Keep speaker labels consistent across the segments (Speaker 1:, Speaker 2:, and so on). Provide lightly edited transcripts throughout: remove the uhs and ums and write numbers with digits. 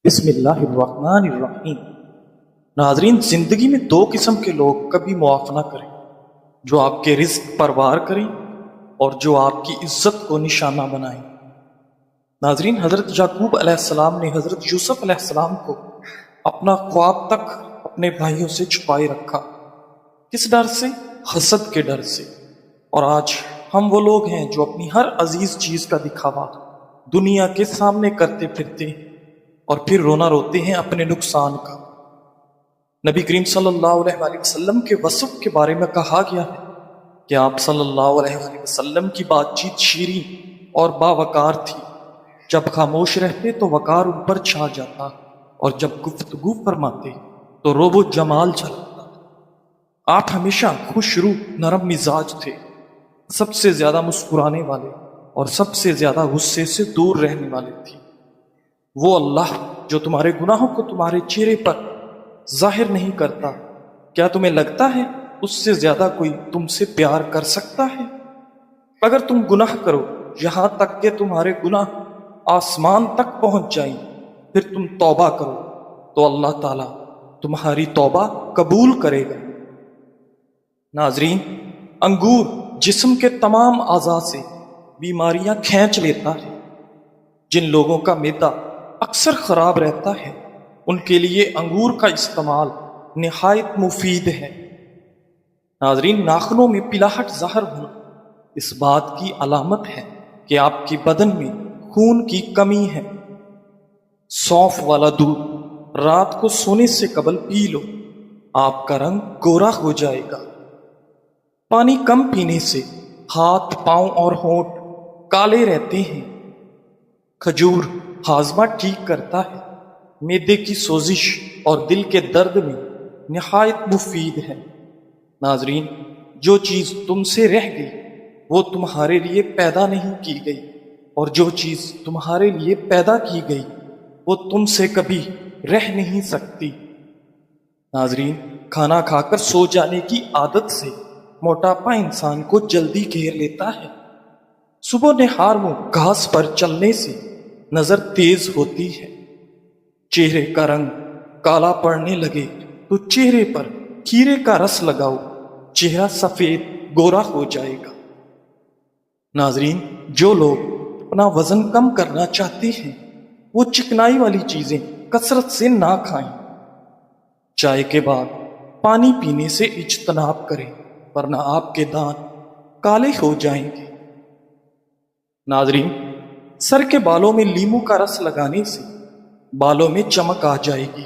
Speaker 1: بسم اللہ الرحمن الرحیم۔ ناظرین، زندگی میں دو قسم کے لوگ کبھی معاف نہ کریں، جو آپ کے رزق پر وار کریں اور جو آپ کی عزت کو نشانہ بنائیں۔ ناظرین، حضرت یعقوب علیہ السلام نے حضرت یوسف علیہ السلام کو اپنا خواب تک اپنے بھائیوں سے چھپائے رکھا۔ کس ڈر سے؟ حسد کے ڈر سے۔ اور آج ہم وہ لوگ ہیں جو اپنی ہر عزیز چیز کا دکھاوا دنیا کے سامنے کرتے پھرتے ہیں اور پھر رونا روتے ہیں اپنے نقصان کا۔ نبی کریم صلی اللہ علیہ وآلہ وسلم کے وصف کے بارے میں کہا گیا ہے کہ آپ صلی اللہ علیہ وآلہ وسلم کی بات چیت شیریں اور باوقار تھی۔ جب خاموش رہتے تو وقار ان پر چھا جاتا اور جب گفتگو فرماتے تو روب و جمال جھلکتا۔ آپ ہمیشہ خوش روح نرم مزاج تھے، سب سے زیادہ مسکرانے والے اور سب سے زیادہ غصے سے دور رہنے والے تھے۔ وہ اللہ جو تمہارے گناہوں کو تمہارے چہرے پر ظاہر نہیں کرتا، کیا تمہیں لگتا ہے اس سے زیادہ کوئی تم سے پیار کر سکتا ہے؟ اگر تم گناہ کرو یہاں تک کہ تمہارے گناہ آسمان تک پہنچ جائیں، پھر تم توبہ کرو تو اللہ تعالیٰ تمہاری توبہ قبول کرے گا۔ ناظرین، انگور جسم کے تمام اعضاء سے بیماریاں کھینچ لیتا ہے۔ جن لوگوں کا معدہ اکثر خراب رہتا ہے ان کے لیے انگور کا استعمال نہایت مفید ہے۔ ناظرین، ناخنوں میں پلاہٹ ظاہر ہونا اس بات کی علامت ہے کہ آپ کے بدن میں خون کی کمی ہے۔ سونف والا دودھ رات کو سونے سے قبل پی لو، آپ کا رنگ گورا ہو جائے گا۔ پانی کم پینے سے ہاتھ، پاؤں اور ہونٹ کالے رہتے ہیں۔ کھجور ہاضمہ ٹھیک کرتا ہے، معدے کی سوزش اور دل کے درد میں نہایت مفید ہے۔ ناظرین، جو چیز تم سے رہ گئی وہ تمہارے لیے پیدا نہیں کی گئی، اور جو چیز تمہارے لیے پیدا کی گئی وہ تم سے کبھی رہ نہیں سکتی۔ ناظرین، کھانا کھا کر سو جانے کی عادت سے موٹاپا انسان کو جلدی گھیر لیتا ہے۔ صبح نہار میں گھاس پر چلنے سے نظر تیز ہوتی ہے۔ چہرے کا رنگ کالا پڑنے لگے تو چہرے پر کھیرے کا رس لگاؤ، چہرہ سفید گورا ہو جائے گا۔ ناظرین، جو لوگ اپنا وزن کم کرنا چاہتے ہیں وہ چکنائی والی چیزیں کثرت سے نہ کھائیں۔ چائے کے بعد پانی پینے سے اجتناب کریں، ورنہ آپ کے دانت کالے ہو جائیں گے۔ ناظرین، سر کے بالوں میں لیمو کا رس لگانے سے بالوں میں چمک آ جائے گی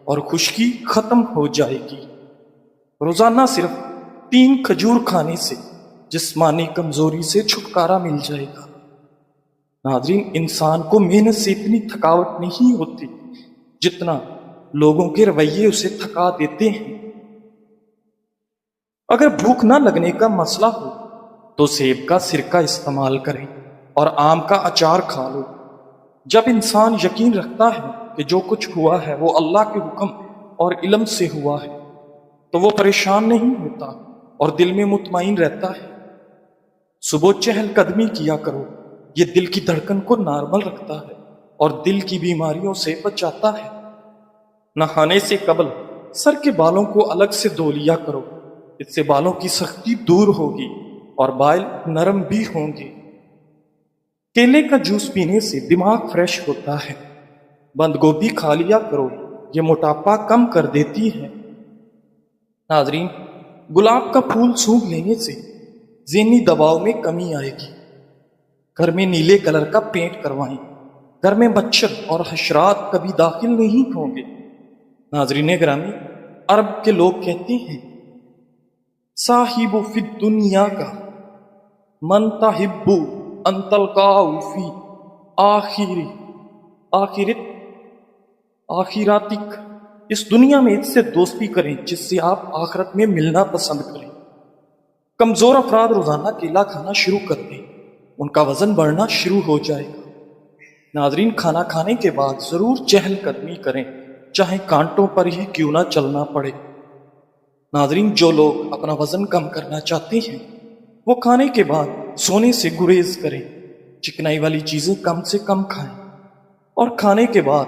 Speaker 1: اور خشکی ختم ہو جائے گی۔ روزانہ صرف 3 کھجور کھانے سے جسمانی کمزوری سے چھٹکارا مل جائے گا۔ ناظرین، انسان کو محنت سے اتنی تھکاوٹ نہیں ہوتی جتنا لوگوں کے رویے اسے تھکا دیتے ہیں۔ اگر بھوک نہ لگنے کا مسئلہ ہو تو سیب کا سرکہ استعمال کریں اور آم کا اچار کھا لو۔ جب انسان یقین رکھتا ہے کہ جو کچھ ہوا ہے وہ اللہ کے حکم اور علم سے ہوا ہے تو وہ پریشان نہیں ہوتا اور دل میں مطمئن رہتا ہے۔ صبح چہل قدمی کیا کرو، یہ دل کی دھڑکن کو نارمل رکھتا ہے اور دل کی بیماریوں سے بچاتا ہے۔ نہانے سے قبل سر کے بالوں کو الگ سے دھو لیا کرو، اس سے بالوں کی سختی دور ہوگی اور بال نرم بھی ہوں گے۔ کیلے کا جوس پینے سے دماغ فریش ہوتا ہے۔ بند گوبھی کھا لیا کرو، یہ موٹاپا کم کر دیتی ہے۔ ناظرین، گلاب کا پھول سونگھ لینے سے ذہنی دباؤ میں کمی آئے گی۔ گھر میں نیلے کلر کا پینٹ کروائیں، گھر میں مچھر اور حشرات کبھی داخل نہیں ہوں گے۔ ناظرین گرامی، عرب کے لوگ کہتے ہیں صاحب فی الدنیا کا من تحب ان تلقاہ فی آخرتک، اس دنیا میں اس سے دوستی کریں جس سے آپ آخرت میں ملنا پسند کریں۔ کمزور افراد روزانہ کیلا کھانا شروع کر دیں، ان کا وزن بڑھنا شروع ہو جائے گا۔ ناظرین، کھانا کھانے کے بعد ضرور چہل قدمی کریں، چاہے کانٹوں پر ہی کیوں نہ چلنا پڑے۔ ناظرین، جو لوگ اپنا وزن کم کرنا چاہتے ہیں وہ کھانے کے بعد سونے سے گریز کریں، چکنائی والی چیزیں کم سے کم کھائیں اور کھانے کے بعد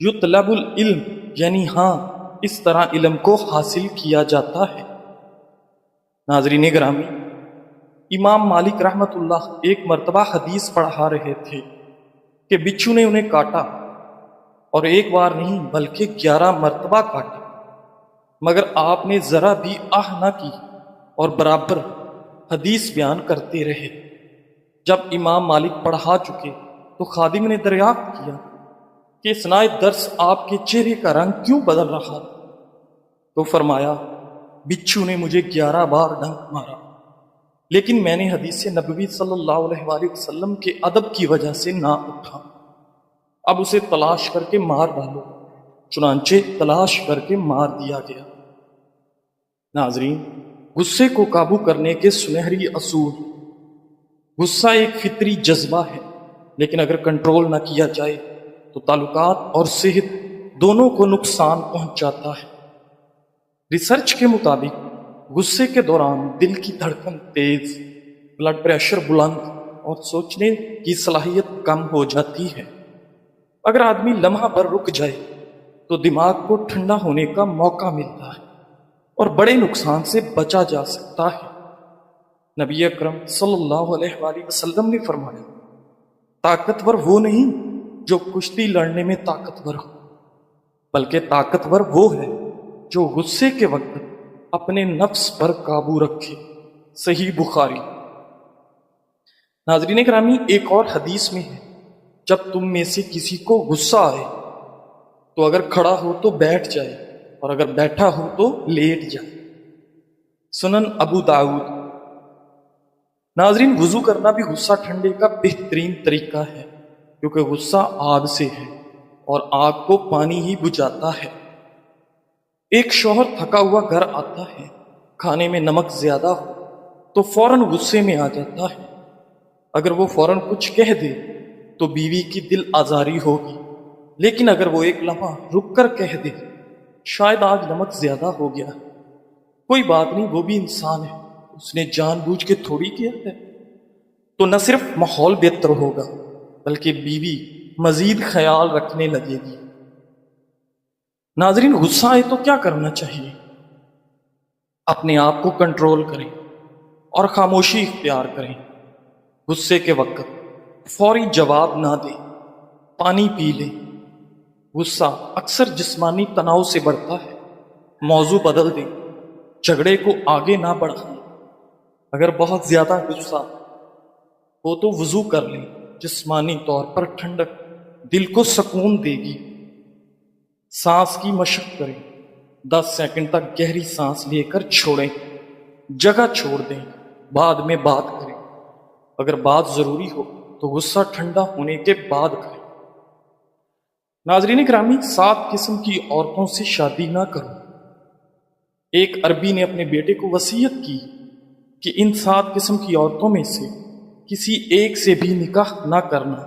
Speaker 1: یطلب العلم یعنی ہاں اس طرح علم کو حاصل کیا جاتا ہے۔ ناظرین گرامی، امام مالک رحمۃ اللہ ایک مرتبہ حدیث پڑھا رہے تھے کہ بچھو نے انہیں کاٹا، اور ایک بار نہیں بلکہ 11 مرتبہ کاٹا، مگر آپ نے ذرا بھی آہ نہ کی اور برابر حدیث بیان کرتے رہے۔ جب امام مالک پڑھا چکے تو خادم نے دریافت کیا کہ اثناء درس آپ کے چہرے کا رنگ کیوں بدل رہا تھا؟ تو فرمایا، بچھو نے مجھے 11 بار ڈنک مارا، لیکن میں نے حدیث نبوی صلی اللہ علیہ وآلہ وسلم کے ادب کی وجہ سے نہ اٹھا، اب اسے تلاش کر کے مار ڈالو۔ چنانچہ تلاش کر کے مار دیا گیا۔ ناظرین، غصے کو قابو کرنے کے سنہری اصول۔ غصہ ایک فطری جذبہ ہے، لیکن اگر کنٹرول نہ کیا جائے تو تعلقات اور صحت دونوں کو نقصان پہنچاتا ہے۔ ریسرچ کے مطابق غصے کے دوران دل کی دھڑکن تیز، بلڈ پریشر بلند اور سوچنے کی صلاحیت کم ہو جاتی ہے۔ اگر آدمی لمحہ پر رک جائے تو دماغ کو ٹھنڈا ہونے کا موقع ملتا ہے اور بڑے نقصان سے بچا جا سکتا ہے۔ نبی اکرم صلی اللہ علیہ وآلہ وسلم نے فرمایا، طاقتور وہ نہیں جو کشتی لڑنے میں طاقتور ہو، بلکہ طاقتور وہ ہے جو غصے کے وقت اپنے نفس پر قابو رکھے۔ صحیح بخاری۔ ناظرین گرامی، ایک اور حدیث میں ہے، جب تم میں سے کسی کو غصہ آئے تو اگر کھڑا ہو تو بیٹھ جائے، اور اگر بیٹھا ہو تو لیٹ جائے۔ سنن ابو داؤد۔ ناظرین، وضو کرنا بھی غصہ ٹھنڈے کا بہترین طریقہ ہے، کیونکہ غصہ آگ سے ہے اور آگ کو پانی ہی بجھاتا ہے۔ ایک شوہر تھکا ہوا گھر آتا ہے، کھانے میں نمک زیادہ ہو تو فوراً غصے میں آ جاتا ہے۔ اگر وہ فوراً کچھ کہہ دے تو بیوی کی دل آزاری ہوگی، لیکن اگر وہ ایک لمحہ رک کر کہہ دے، شاید آج نمک زیادہ ہو گیا، کوئی بات نہیں، وہ بھی انسان ہے، اس نے جان بوجھ کے تھوڑی کیا ہے، تو نہ صرف ماحول بہتر ہوگا بلکہ بیوی مزید خیال رکھنے لگے گی۔ ناظرین، غصہ آئے تو کیا کرنا چاہیے؟ اپنے آپ کو کنٹرول کریں اور خاموشی اختیار کریں۔ غصے کے وقت فوری جواب نہ دیں، پانی پی لیں۔ غصہ اکثر جسمانی تناؤ سے بڑھتا ہے۔ موضوع بدل دیں، جھگڑے کو آگے نہ بڑھائیں۔ اگر بہت زیادہ غصہ ہو تو وضو کر لیں، جسمانی طور پر ٹھنڈک دل کو سکون دے گی۔ سانس کی مشق کریں، 10 سیکنڈ تک گہری سانس لے کر چھوڑیں، جگہ چھوڑ دیں، بعد میں بات کریں۔ اگر بات ضروری ہو تو غصہ ٹھنڈا ہونے کے بعد کریں۔ ناظرین گرامی، 7 قسم کی عورتوں سے شادی نہ کرو۔ ایک عربی نے اپنے بیٹے کو وصیت کی کہ ان 7 قسم کی عورتوں میں سے کسی ایک سے بھی نکاح نہ کرنا۔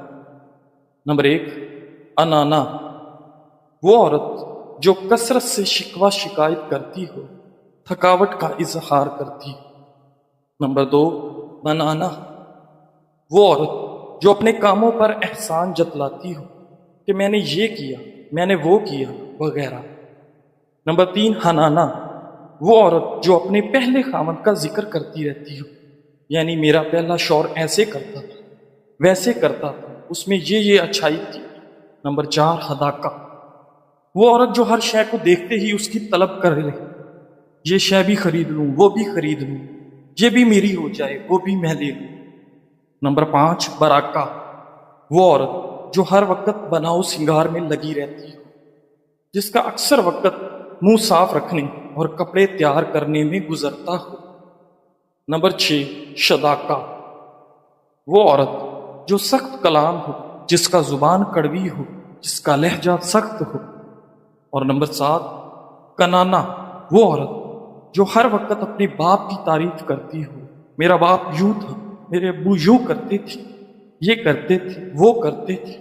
Speaker 1: نمبر 1، انانا، وہ عورت جو کثرت سے شکوہ شکایت کرتی ہو، تھکاوٹ کا اظہار کرتی ہو۔ نمبر 2، منانا، وہ عورت جو اپنے کاموں پر احسان جتلاتی ہو کہ میں نے یہ کیا، میں نے وہ کیا وغیرہ۔ نمبر 3، حنانا، وہ عورت جو اپنے پہلے خاوند کا ذکر کرتی رہتی ہو، یعنی میرا پہلا شوہر ایسے کرتا تھا، ویسے کرتا تھا، اس میں یہ اچھائی تھی۔ نمبر 4، حداقہ، وہ عورت جو ہر شے کو دیکھتے ہی اس کی طلب کر لے، یہ شے بھی خرید لوں، وہ بھی خرید لوں، یہ بھی میری ہو جائے، وہ بھی میں لے لوں۔ نمبر 5، براکہ، وہ عورت جو ہر وقت بناؤ سنگار میں لگی رہتی ہو، جس کا اکثر وقت منہ صاف رکھنے اور کپڑے تیار کرنے میں گزرتا ہو۔ نمبر 6، شداکہ، وہ عورت جو سخت کلام ہو، جس کا زبان کڑوی ہو، جس کا لہجہ سخت ہو۔ اور نمبر 7، کنانا، وہ عورت جو ہر وقت اپنے باپ کی تعریف کرتی ہو، میرا باپ یوں تھا، میرے ابو یوں کرتے تھے، یہ کرتے تھے، وہ کرتے تھے۔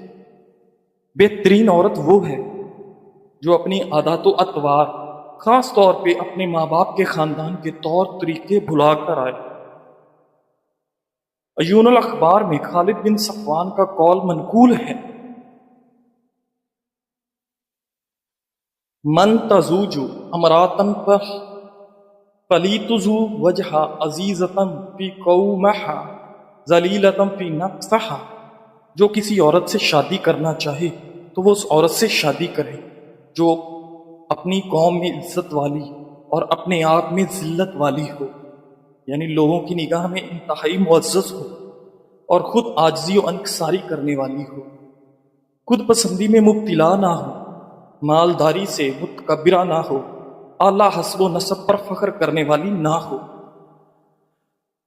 Speaker 1: بہترین عورت وہ ہے جو اپنی عادات و اطوار، خاص طور پہ اپنے ماں باپ کے خاندان کے طور طریقے بھلا کر آئے۔ عیون الاخبار میں خالد بن صفوان کا قول منقول ہے، من تزوجو امراتن پر فلیتزو وجہ عزیزتن فی قومہا ذلیلتن فی نفسہا، جو کسی عورت سے شادی کرنا چاہے تو وہ اس عورت سے شادی کرے جو اپنی قوم میں عزت والی اور اپنے آپ میں ذلت والی ہو، یعنی لوگوں کی نگاہ میں انتہائی معزز ہو اور خود عاجزی و انکساری کرنے والی ہو، خود پسندی میں مبتلا نہ ہو، مالداری سے متکبرہ نہ ہو، اعلیٰ حسب و نسب پر فخر کرنے والی نہ ہو۔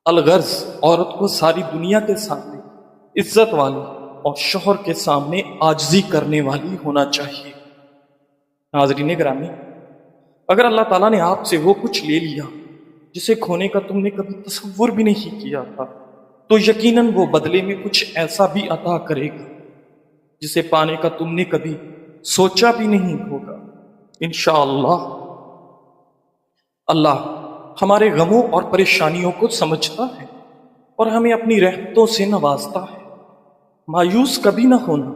Speaker 1: الغرض عورت کو ساری دنیا کے سامنے عزت والی اور شوہر کے سامنے عاجزی کرنے والی ہونا چاہیے۔ ناظرین گرامی، اگر اللہ تعالیٰ نے آپ سے وہ کچھ لے لیا جسے کھونے کا تم نے کبھی تصور بھی نہیں کیا تھا، تو یقیناً وہ بدلے میں کچھ ایسا بھی عطا کرے گا جسے پانے کا تم نے کبھی سوچا بھی نہیں ہوگا انشاءاللہ۔ اللہ ہمارے غموں اور پریشانیوں کو سمجھتا ہے اور ہمیں اپنی رحمتوں سے نوازتا ہے۔ مایوس کبھی نہ ہونا،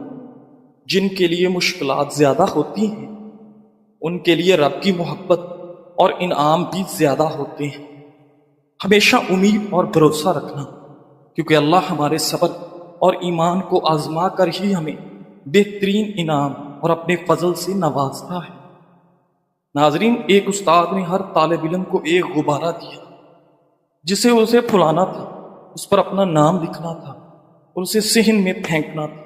Speaker 1: جن کے لیے مشکلات زیادہ ہوتی ہیں ان کے لیے رب کی محبت اور انعام بھی زیادہ ہوتے ہیں۔ ہمیشہ امید اور بھروسہ رکھنا، کیونکہ اللہ ہمارے صبر اور ایمان کو آزما کر ہی ہمیں بہترین انعام اور اپنے فضل سے نوازتا ہے۔ ناظرین، ایک استاد نے ہر طالب علم کو ایک غبارہ دیا جسے اسے پھلانا تھا، اس پر اپنا نام لکھنا تھا اور اسے صحن میں پھینکنا تھا۔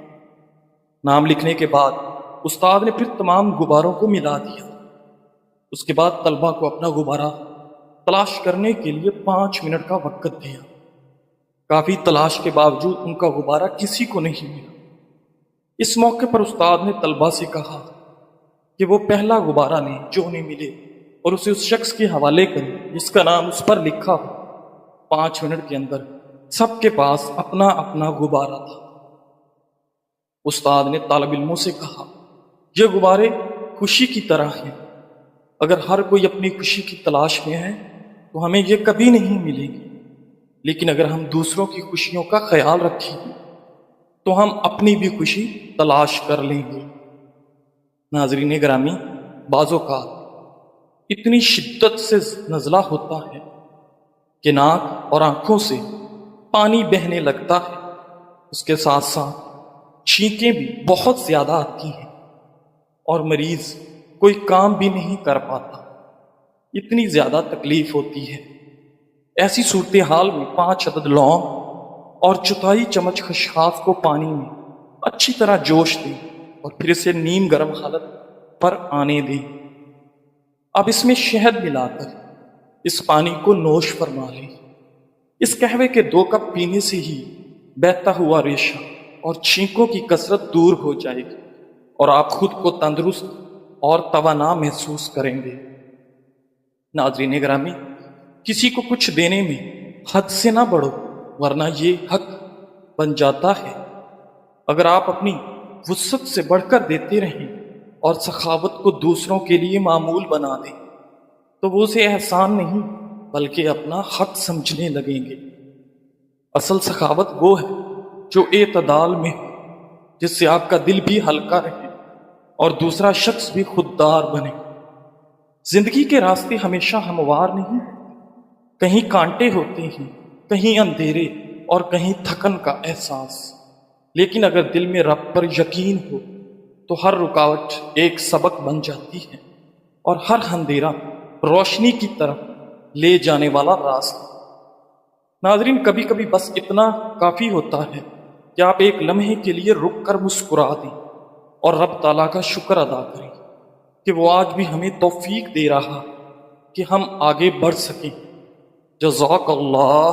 Speaker 1: نام لکھنے کے بعد استاد نے پھر تمام غباروں کو ملا دیا۔ اس کے بعد طلبہ کو اپنا غبارہ تلاش کرنے کے لیے 5 منٹ کا وقت دیا۔ کافی تلاش کے باوجود ان کا غبارہ کسی کو نہیں ملا۔ اس موقع پر استاد نے طلبہ سے کہا کہ وہ پہلا غبارہ لیں جو انہیں ملے اور اسے اس شخص کے حوالے کریں جس کا نام اس پر لکھا ہو۔ 5 منٹ کے اندر سب کے پاس اپنا اپنا غبارہ تھا۔ استاد نے طالب علموں سے کہا، یہ غبارے خوشی کی طرح ہیں، اگر ہر کوئی اپنی خوشی کی تلاش میں ہے تو ہمیں یہ کبھی نہیں ملے گی، لیکن اگر ہم دوسروں کی خوشیوں کا خیال رکھیں گے تو ہم اپنی بھی خوشی تلاش کر لیں گے۔ ناظرین گرامی، بعض اوقات اتنی شدت سے نزلہ ہوتا ہے کہ ناک اور آنکھوں سے پانی بہنے لگتا ہے، اس کے ساتھ ساتھ چھینکیں بھی بہت زیادہ آتی ہیں اور مریض کوئی کام بھی نہیں کر پاتا، اتنی زیادہ تکلیف ہوتی ہے۔ ایسی صورتحال میں 5 عدد لونگ اور 1/4 چمچ خشخاش کو پانی میں اچھی طرح جوش دیں اور پھر اسے نیم گرم حالت پر آنے دیں۔ اب اس میں شہد ملا کر اس پانی کو نوش فرما لیں۔ اس قہوے کے 2 کپ پینے سے ہی بہتا ہوا ریشہ اور چھینکوں کی کثرت دور ہو جائے گی اور آپ خود کو تندرست اور توانا محسوس کریں گے۔ ناظرین گرامی، کسی کو کچھ دینے میں حد سے نہ بڑھو ورنہ یہ حق بن جاتا ہے۔ اگر آپ اپنی وسعت سے بڑھ کر دیتے رہیں اور سخاوت کو دوسروں کے لیے معمول بنا دیں تو وہ اسے احسان نہیں بلکہ اپنا حق سمجھنے لگیں گے۔ اصل سخاوت وہ ہے جو اعتدال میں ہو، جس سے آپ کا دل بھی ہلکا رہے اور دوسرا شخص بھی خوددار بنے۔ زندگی کے راستے ہمیشہ ہموار نہیں، کہیں کانٹے ہوتے ہیں، کہیں اندھیرے اور کہیں تھکن کا احساس، لیکن اگر دل میں رب پر یقین ہو تو ہر رکاوٹ ایک سبق بن جاتی ہے اور ہر اندھیرا روشنی کی طرف لے جانے والا راستہ۔ ناظرین، کبھی کبھی بس اتنا کافی ہوتا ہے کہ آپ ایک لمحے کے لیے رک کر مسکرا دیں اور رب تعالیٰ کا شکر ادا کریں کہ وہ آج بھی ہمیں توفیق دے رہا کہ ہم آگے بڑھ سکیں۔ جزاک اللہ۔